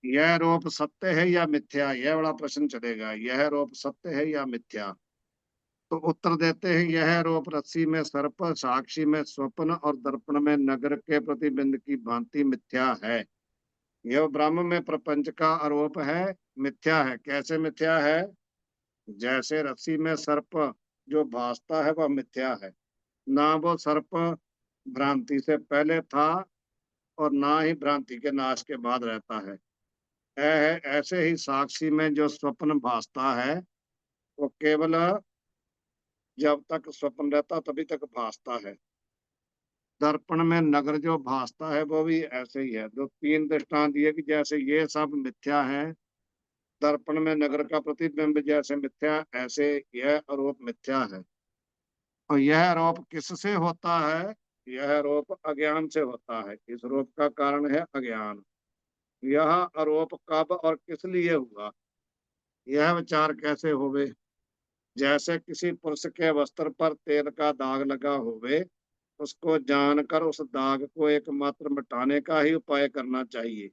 यह रूप सत्य है या मिथ्या, यह बड़ा प्रश्न चलेगा। यह रूप सत्य है या मिथ्या। तो उत्तर देते हैं, यह रूप रस्सी में सर्प, साक्षी में स्वप्न और दर्पण में नगर के प्रतिबिंब की भांति मिथ्या है। यह ब्रह्म में प्रपंच का आरोप है, मिथ्या है। कैसे मिथ्या है? जैसे रस्सी में सर्प जो भासता है वह मिथ्या है, ना वो सर्प भ्रांति से पहले था और ना ही भ्रांति के नाश के बाद रहता है। ऐसे ही साक्षी में जो स्वप्न भासता है वो केवल जब तक स्वप्न रहता तभी तक भासता है। दर्पण में नगर जो भासता है वो भी ऐसे ही है। जो तीन दृष्टांत दिए कि जैसे ये सब मिथ्या है, दर्पण में नगर का प्रतिबिंब जैसे मिथ्या, ऐसे यह आरोप मिथ्या है। और यह आरोप किससे होता है? यह आरोप अज्ञान से होता है। इस आरोप का कारण है अज्ञान। यह आरोप कब और किस लिए हुआ? यह विचार कैसे होवे? जैसे किसी पुरुष के वस्त्र पर तेल का दाग लगा होवे, उसको जानकर उस दाग को एकमात्र मिटाने का ही उपाय करना चाहिए।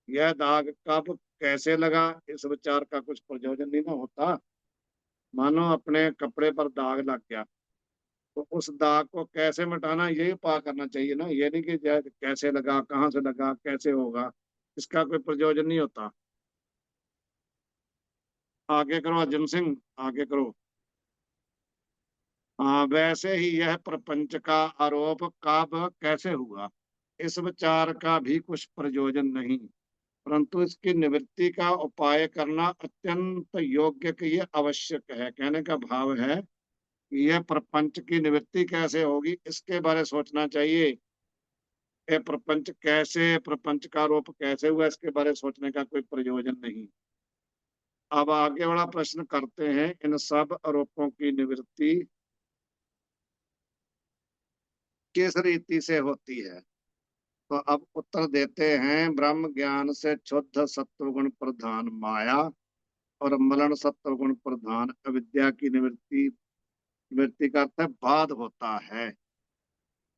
यह दाग कब कैसे लगा, इस विचार का कुछ प्रयोजन नहीं ना होता। मानो अपने कपड़े पर दाग लग गया, तो उस दाग को कैसे मिटाना यही उपाय करना चाहिए ना। ये नहीं कि कैसे लगा, कहाँ से लगा, कैसे होगा, इसका कोई प्रयोजन नहीं होता। आगे करो अर्जुन सिंह, आगे करो। हाँ, वैसे ही यह प्रपंच का आरोप कब कैसे हुआ, इस विचार का भी कुछ प्रयोजन नहीं, परंतु इसकी निवृत्ति का उपाय करना अत्यंत योग्य कि ये आवश्यक है। कहने का भाव है कि यह प्रपंच की निवृत्ति कैसे होगी इसके बारे में सोचना चाहिए। ये प्रपंच कैसे, प्रपंच का आरोप कैसे हुआ, इसके बारे में सोचने का कोई प्रयोजन नहीं। अब आगे बड़ा प्रश्न करते हैं, इन सब आरोपों की निवृत्ति किस रीति से होती है? तो अब उत्तर देते हैं, ब्रह्म ज्ञान से शुद्ध सत्वगुण प्रधान माया और मलन सत्वगुण प्रधान अविद्या की निवृत्ति, निवृत्ति का अर्थ है बाद होता है।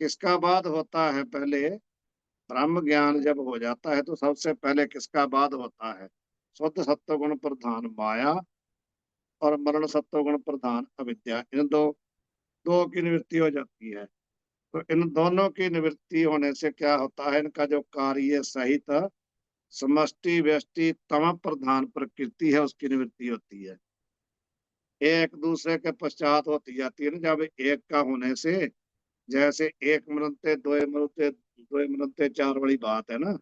किसका बाद होता है? पहले ब्रह्म ज्ञान जब हो जाता है तो सबसे पहले किसका बाद होता है? शुद्ध सत्वगुण प्रधान माया और मरण सत्वगुण प्रधान अविद्या, इन दो दो की निवृत्ति हो जाती है। तो इन दोनों की निवृत्ति होने से क्या होता है? इनका जो कार्य सहित समष्टि व्यष्टि तम प्रधान प्रकृति है उसकी निवृत्ति होती है। एक दूसरे के पश्चात होती जाती है ना। जब एक का होने से, जैसे एक मरते दो मरते चार वाली बात है ना।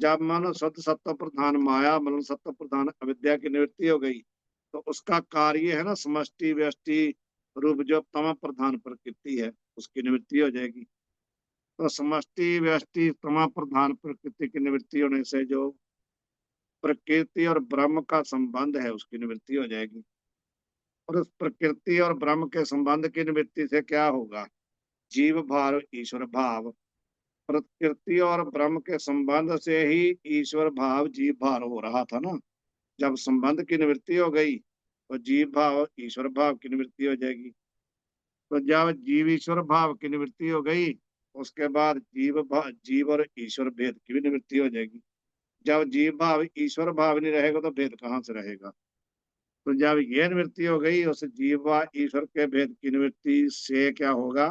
जब मानो शुद्ध सत्व प्रधान माया मलन सत्व प्रधान अविद्या की निवृत्ति हो गई, तो उसका कार्य है ना समष्टि व्यष्टि रूप जो तम प्रधान प्रकृति है उसकी निवृत्ति हो जाएगी। तो समष्टि व्यष्टि तम प्रधान प्रकृति की निवृत्ति होने से जो प्रकृति और ब्रह्म का संबंध है उसकी निवृत्ति हो जाएगी। और उस प्रकृति और ब्रह्म के संबंध की निवृत्ति से क्या होगा? जीव भाव ईश्वर भाव। प्रकृति और ब्रह्म के संबंध से ही ईश्वर भाव जीव भाव हो रहा था ना। जब संबंध की निवृत्ति हो गई तो जीव भाव ईश्वर भाव की निवृत्ति हो जाएगी। तो जब जीव ईश्वर भाव की निवृत्ति हो गई, उसके बाद जीव और ईश्वर भेद की भी निवृत्ति हो जाएगी। जब जीव भाव ईश्वर भाव नहीं रहेगा तो भेद कहाँ से रहेगा? तो जब ये निवृत्ति हो गई, उस जीव व ईश्वर के भेद की निवृत्ति से क्या होगा?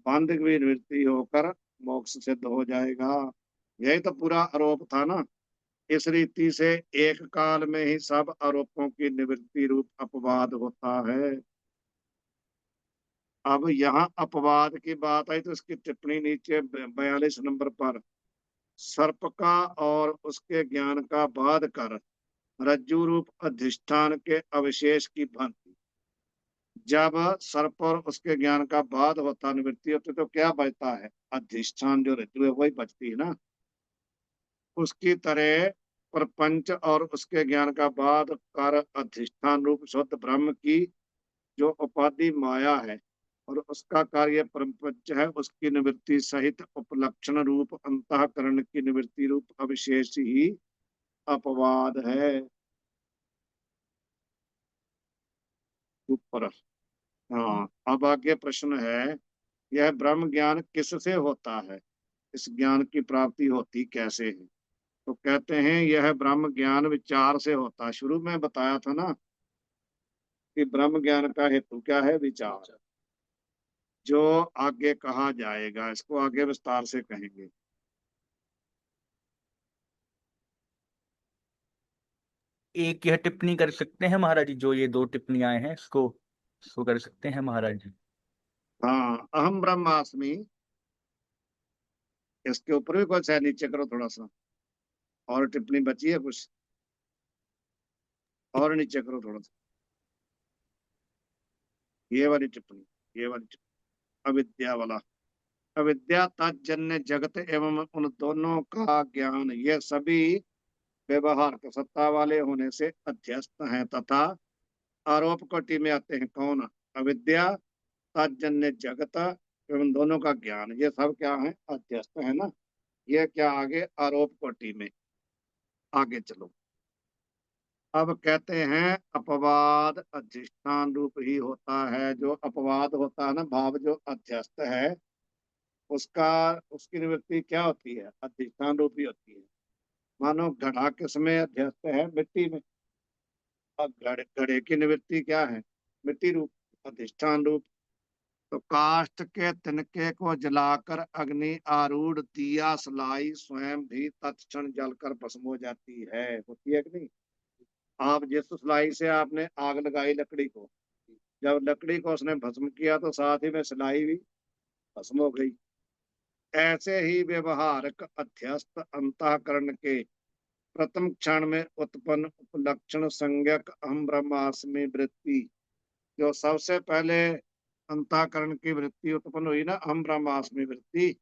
बंध की भी निवृत्ति होकर मोक्ष सिद्ध हो जाएगा। यही तो पूरा आरोप था ना। इस रीति से एक काल में ही सब आरोपों की निवृत्ति रूप अपवाद होता है। अब यहाँ अपवाद की बात आई तो इसकी टिप्पणी नीचे 42 नंबर पर, सर्प का और उसके ज्ञान का बाध कर रज्जु रूप अधिष्ठान के अवशेष की भांति। जब सर्प और उसके ज्ञान का बाद होता, निवृत्ति होती, तो क्या बचता है? अधिष्ठान जो रज्जु है वही बचती है ना। उसकी तरह प्रपंच और उसके ज्ञान का बाद कर अधिष्ठान रूप शुद्ध ब्रह्म की जो उपाधि माया है और उसका कार्य प्रपंच है, उसकी निवृत्ति सहित उपलक्षण रूप अंतःकरण की निवृत्ति रूप अविशेष ही अपवाद है। ऊपर। हाँ, अब आगे प्रश्न है, यह ब्रह्म ज्ञान किससे होता है? इस ज्ञान की प्राप्ति होती कैसे है? तो कहते हैं यह ब्रह्म ज्ञान विचार से होता है। शुरू में बताया था ना कि ब्रह्म ज्ञान का हेतु क्या है? विचार। जो आगे कहा जाएगा, इसको आगे विस्तार से कहेंगे। एक यह टिप्पणी कर सकते हैं महाराज जी, जो ये दो टिप्पणियां हैं इसको इसको कर सकते हैं महाराज जी। हाँ, अहम ब्रह्मास्मि। इसके ऊपर भी कुछ है, नीचे करो थोड़ा सा। और टिप्पणी बची है कुछ? और नीचे करो थोड़ा सा। ये वाली टिप्पणी, ये वाली टिप्पणी, अविद्या वाला। अविद्या तजन्य जगत एवं उन दोनों का ज्ञान, ये सभी व्यवहार के सत्ता वाले होने से अध्यस्त हैं तथा आरोप कोटि में आते हैं। कौन? अविद्या, तजन्य जगत एवं दोनों का ज्ञान, ये सब क्या है? अध्यस्त है ना। ये क्या आगे आरोप कोटि में। आगे चलो। अब कहते हैं अपवाद अधिष्ठान रूप ही होता है। जो अपवाद होता है ना, भाव जो अध्यस्त है, उसका उसकी निवृत्ति क्या होती है? अधिष्ठान रूप ही होती है। मानो घड़ा किस में अध्यस्त है? मिट्टी में। अब घड़े घड़े की निवृत्ति क्या है? मिट्टी रूप, अधिष्ठान रूप। तो काष्ठ के तिनके को जलाकर अग्नि आरूढ़ दिया सलाई स्वयं भी तत्क्षण जलकर भस्म हो जाती है। होती है कि नहीं? आप जिस सिलाई से आपने आग लगाई लकड़ी को, जब लकड़ी को उसने भस्म किया तो साथ ही में सिलाई भी भस्म हो गई। ऐसे ही व्यवहारक अध्यस्त अंतःकरण के प्रथम क्षण में उत्पन्न उपलक्षण संज्ञक अहम ब्रह्मास्मि वृत्ति, जो सबसे पहले अंतःकरण की वृत्ति उत्पन्न हुई ना, अहम ब्रह्मास्मि वृत्ति,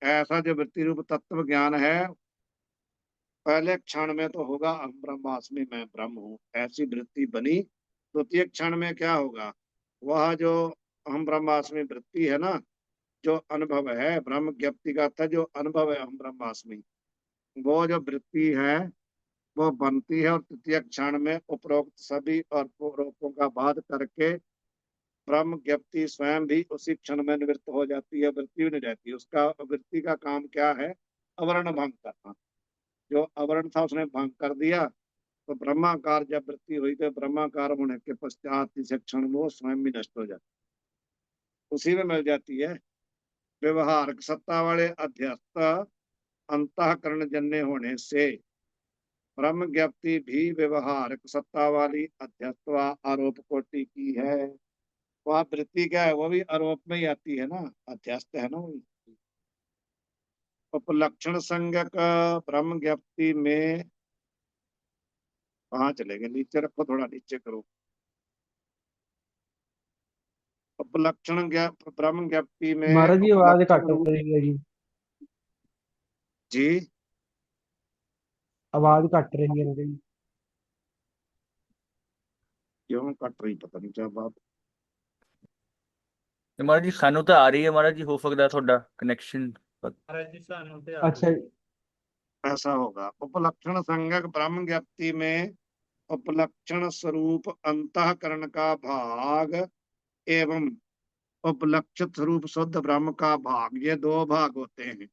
ऐसा जो वृत्ति रूप तत्व ज्ञान है, पहले क्षण में तो होगा अहम ब्रह्मास्मि, मैं ब्रह्म हूँ, ऐसी वृत्ति बनी। द्वितीय क्षण में क्या होगा? वह जो अहम ब्रह्मास्मि वृत्ति है ना, जो अनुभव है, ब्रह्म ज्ञप्ति का अर्थ है जो अनुभव है, अहम ब्रह्मास्मि, वो जो वृत्ति है वो बनती है। और तृतीय क्षण में उपरोक्त सभी और पूर्वकों का बाध करके ब्रह्म ज्ञप्ति स्वयं भी उसी क्षण में निवृत्त हो जाती है, वृत्ति भी नहीं रहती। उसका वृत्ति का काम क्या है? अवर्ण भंग करना। जो अवर्ण था उसने भंग कर दिया, तो ब्रह्माकार जब वृत्ति हुई तो ब्रह्माकार होने के पश्चात तीसरे क्षण में वो स्वयं भी नष्ट हो जाती, उसी में मिल जाती है। व्यवहारक सत्ता वाले अध्यस्त अंतःकरण जन्य होने से ब्रह्म ज्ञप्ति भी व्यवहारक सत्ता वाली अध्यस्त व आरोप कोटि की है। वह वृत्ति क्या है? वो भी आरोप में ही आती है ना, अध्यस्त है ना वो। उपलक्षण संज्ञक ब्रह्म ज्ञप्ति में कहाँ चलेंगे? नीचे रखो, थोड़ा नीचे करो। उपलक्षण ज्ञाप ब्रह्म ज्ञप्ति में महाराज जी आवाज उपलक्षण घट रूप। रही है जी। जी, आवाज घट रही है मेरी। क्यों कट रही? पता नहीं क्या बात। ਤੇ ਮਹਾਰਾਜ ਜੀ ਸਾਨੂੰ ਤਾਂ ਆ ਰਹੀ ਹੈ ਮਹਾਰਾਜ ਜੀ, ਹੋ ਸਕਦਾ ਤੁਹਾਡਾ ਕਨੈਕਸ਼ਨ। अच्छा ऐसा होगा। उपलक्षण संज्ञक ब्रह्म ज्ञप्ति में उपलक्षण स्वरूप अंतःकरण का भाग एवं उपलक्षित स्वरूप शुद्ध ब्रह्म का भाग, ये दो भाग होते हैं।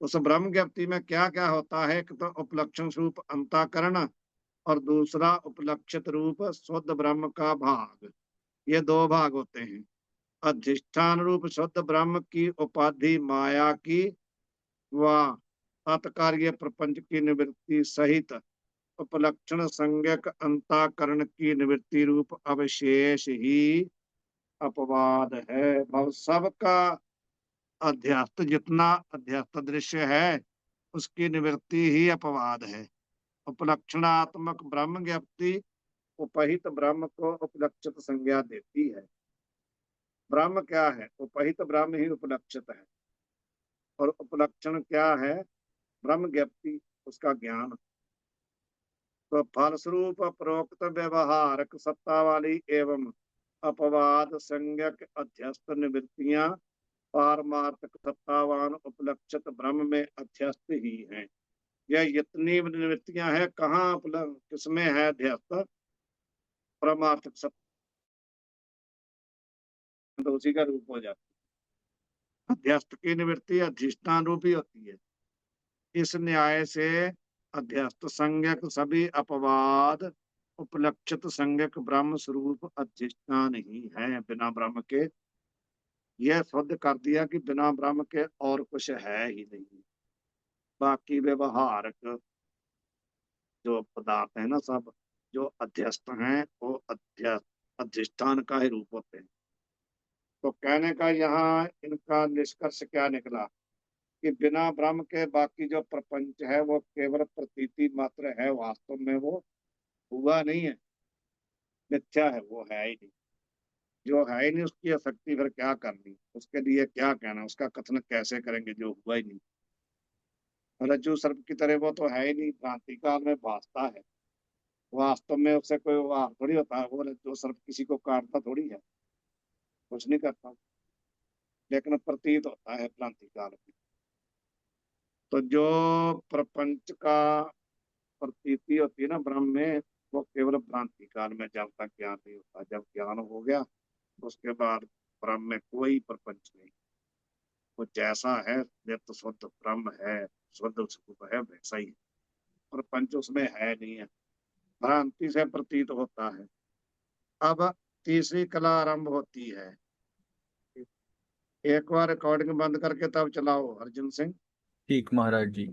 उस ब्रह्म ज्ञप्ति में क्या क्या होता है? एक तो उपलक्षण स्वरूप अंतःकरण, और दूसरा उपलक्षित रूप शुद्ध ब्रह्म का भाग, ये दो भाग होते हैं। अधिष्ठान रूप शुद्ध ब्रह्म की उपाधि माया की व तत्कार्य प्रपंच की निवृत्ति सहित उपलक्षण संज्ञक अंतःकरण की निवृत्ति रूप अवशेष ही अपवाद है। भव सबका अध्यात्म, जितना अध्यात्म दृश्य है उसकी निवृत्ति ही अपवाद है। उपलक्षणात्मक ब्रह्म ज्ञप्ति उपहित ब्रह्म को उपलक्षित संज्ञा देती है। ब्रह्म क्या है? उपहित ब्रह्म ही उपलक्षित है। और उपलक्षण क्या है? ब्रह्म ज्ञप्ति, उसका ज्ञान। तो फलस्वरूप प्रोक्त व्यवहारक सत्ता वाली एवं अपवाद संज्ञक अध्यस्त निवृत्तियां पारमार्थक सत्तावान उपलक्षित ब्रह्म में अध्यस्त ही हैं। यह जितनी निवृत्तियां हैं, कहाँ किसमें है अध्यस्त? परमार्थक सत्ता, तो उसी का रूप हो जाता है। अध्यस्त की निवृत्ति अधिष्ठान रूपी होती है। इस न्याय से अध्यस्त संज्ञक सभी अपवाद उपलक्षित संज्ञक ब्रह्म स्वरूप अधिष्ठान ही है। बिना ब्रह्म के, यह सिद्ध कर दिया कि बिना ब्रह्म के और कुछ है ही नहीं। बाकी व्यवहारक जो पदार्थ है ना, सब जो अध्यस्त हैं वो अधिष्ठान का ही रूप होते हैं। तो कहने का यहाँ इनका निष्कर्ष क्या निकला कि बिना ब्रह्म के बाकी जो प्रपंच है वो केवल प्रतीति मात्र है, वास्तव में वो हुआ नहीं है, मिथ्या है, वो है ही नहीं। जो है ही नहीं उसकी आसक्ति फिर क्या करनी, उसके लिए क्या कहना, उसका कथन कैसे करेंगे जो हुआ ही नहीं। रज्जु सर्प की तरह वो तो है ही नहीं, भ्रांति काल में भासता है, वास्तव में उससे कोई वार थोड़ी होता है। वो रज्जु सर्प किसी को काटता थोड़ी है, कुछ नहीं करता, लेकिन प्रतीत होता है भ्रांति काल में। तो जो प्रपंच का प्रतीति होती है ना ब्रह्म में, वो केवल भ्रांति काल में, जब तक ज्ञान नहीं होता। जब ज्ञान हो गया उसके बाद ब्रह्म में कोई प्रपंच नहीं, वो जैसा है नित्य शुद्ध ब्रह्म है, शुद्ध स्वरूप है, वैसा ही है। प्रपंच उसमें है नहीं है, भ्रांति से प्रतीत होता है। अब तीसरी कला आरंभ होती है। एक बार रिकॉर्डिंग बंद करके तब चलाओ अर्जुन सिंह। ठीक महाराज जी।